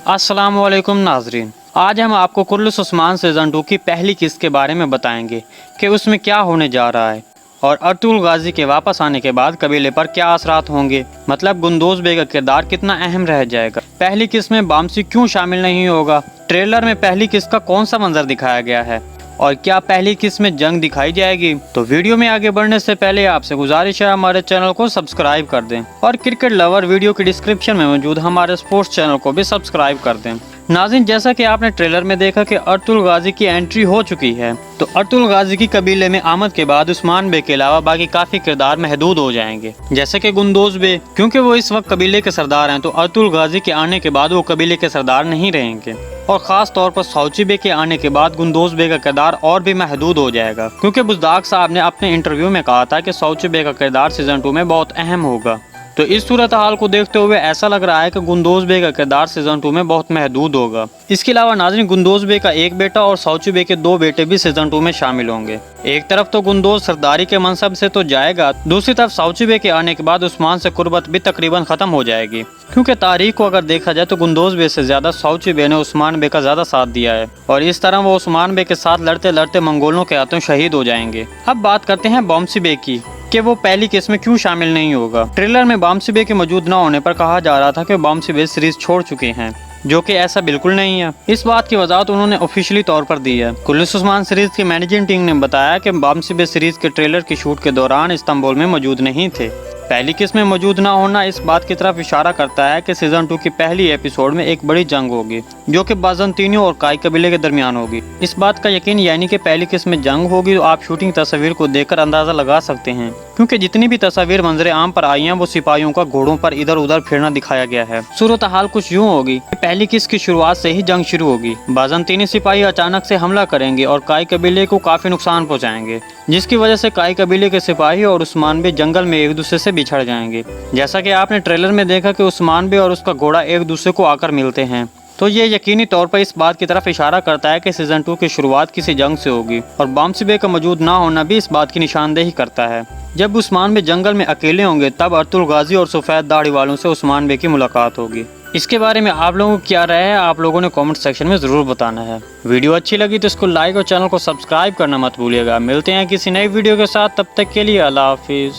अस्सलाम वालेकुम नाजरीन, आज हम आपको कुर्लुस उस्मान सीज़न 2 की पहली किस्त के बारे में बताएंगे कि उसमें क्या होने जा रहा है और अर्तुल गाजी के वापस आने के बाद कबीले पर क्या असरात होंगे। मतलब गुंदोज बे का किरदार कितना अहम रह जाएगा। पहली किस्त में बामसी क्यों शामिल नहीं होगा, ट्रेलर में पहली किस्त का कौन सा मंजर दिखाया गया है और क्या पहली किस्त में जंग दिखाई जाएगी। तो वीडियो में आगे बढ़ने से पहले आपसे गुजारिश है हमारे चैनल को सब्सक्राइब कर दें और क्रिकेट लवर वीडियो के डिस्क्रिप्शन में मौजूद हमारे स्पोर्ट्स चैनल को भी सब्सक्राइब कर दें। नाज़रीन, जैसा कि आपने ट्रेलर में देखा कि अर्तुल गाजी की एंट्री हो चुकी है, तो अर्तुल गाजी की कबीले में आमद के बाद उस्मान बे के अलावा बाकी काफी किरदार महदूद हो जाएंगे, जैसे कि गुंदोज बे, क्योंकि वो इस वक्त कबीले के सरदार हैं, तो अर्तुल गाजी के आने के बाद वो कबीले के सरदार नहीं रहेंगे। और खास तौर पर सौची बे के आने के बाद गुंदोज बे का किरदार और भी महदूद हो जाएगा, क्योंकि बुज़दाग साहब ने अपने इंटरव्यू में कहा था कि सौची बे का किरदार सीजन 2 में बहुत अहम होगा। तो इस सूरत हाल को देखते हुए ऐसा लग रहा है कि गुंदोज बे का किरदार सीजन 2 में बहुत महदूद होगा। इसके अलावा नाज़रीन, गुंदोज बे का एक बेटा और सौची बे के 2 बेटे भी सीजन 2 में शामिल होंगे। एक तरफ तो गुंदोज सरदारी के मनसब से तो जाएगा, दूसरी तरफ सौची बे के आने के बाद उस्मान से कुर्बत भी तकरीबन खत्म हो जाएगी, क्योंकि तारीख को अगर देखा जाए तो गुंदोज बे से ज्यादा सौची बे ने उस्मान बे का ज्यादा साथ दिया है और इस तरह वो उस्मान बे के साथ लड़ते लड़ते मंगोलों के हाथों शहीद हो जाएंगे। अब बात करते हैं बामसी बे की कि वो पहली किस्त में क्यों शामिल नहीं होगा। ट्रेलर में बामसी बे के मौजूद न होने पर कहा जा रहा था कि बामसी बे सीरीज छोड़ चुके हैं, जो कि ऐसा बिल्कुल नहीं है। इस बात की वजाहत उन्होंने ऑफिशियली तौर पर दी है। कुर्लुस उस्मान सीरीज की मैनेजिंग टीम ने बताया कि बामसी बे सीरीज के ट्रेलर की शूट के दौरान इस्तांबुल में मौजूद नहीं थे। पहली किस्त में मौजूद ना होना इस बात की तरफ इशारा करता है कि सीजन 2 की पहली एपिसोड में एक बड़ी जंग होगी, जो कि बाज़ंतीनियों और काई कबीले के दरमियान होगी। इस बात का यकीन यानी कि पहली किस्त में जंग होगी तो आप शूटिंग तस्वीर को देखकर अंदाजा लगा सकते हैं, क्योंकि जितनी भी तस्वीर मंजरे आम पर आई हैं वो सिपाहियों का घोड़ों पर इधर उधर फिरना दिखाया गया है। सूरत हाल कुछ यूँ होगी, पहली किस्त की शुरुआत से ही जंग शुरू होगी। बाज़ंतीनी सिपाही अचानक से हमला करेंगे और काई कबीले को काफी नुकसान पहुँचाएंगे, जिसकी वजह से काई कबीले के सिपाही और उस्मान बे जंगल में एक दूसरे से बिछड़ जाएंगे। जैसा कि आपने ट्रेलर में देखा कि उस्मान बे और उसका घोड़ा एक दूसरे को आकर मिलते हैं, तो ये यकीनी तौर पर इस बात की तरफ इशारा करता है कि सीजन 2 की शुरुआत किसी जंग से होगी। और बामसी बे का मौजूद ना होना भी इस बात की निशानदेही करता है। जब उस्मान बे जंगल में अकेले होंगे तब अर्तुल गाजी और सफेद दाढ़ी वालों से उस्मान बे की मुलाकात होगी। इसके बारे में आप लोगों को क्या राय है, आप लोगों ने कमेंट सेक्शन में ज़रूर बताना है। वीडियो अच्छी लगी तो इसको लाइक और चैनल को सब्सक्राइब करना मत भूलिएगा। मिलते हैं किसी नई वीडियो के साथ, तब तक के लिए अल्लाह हाफिज़।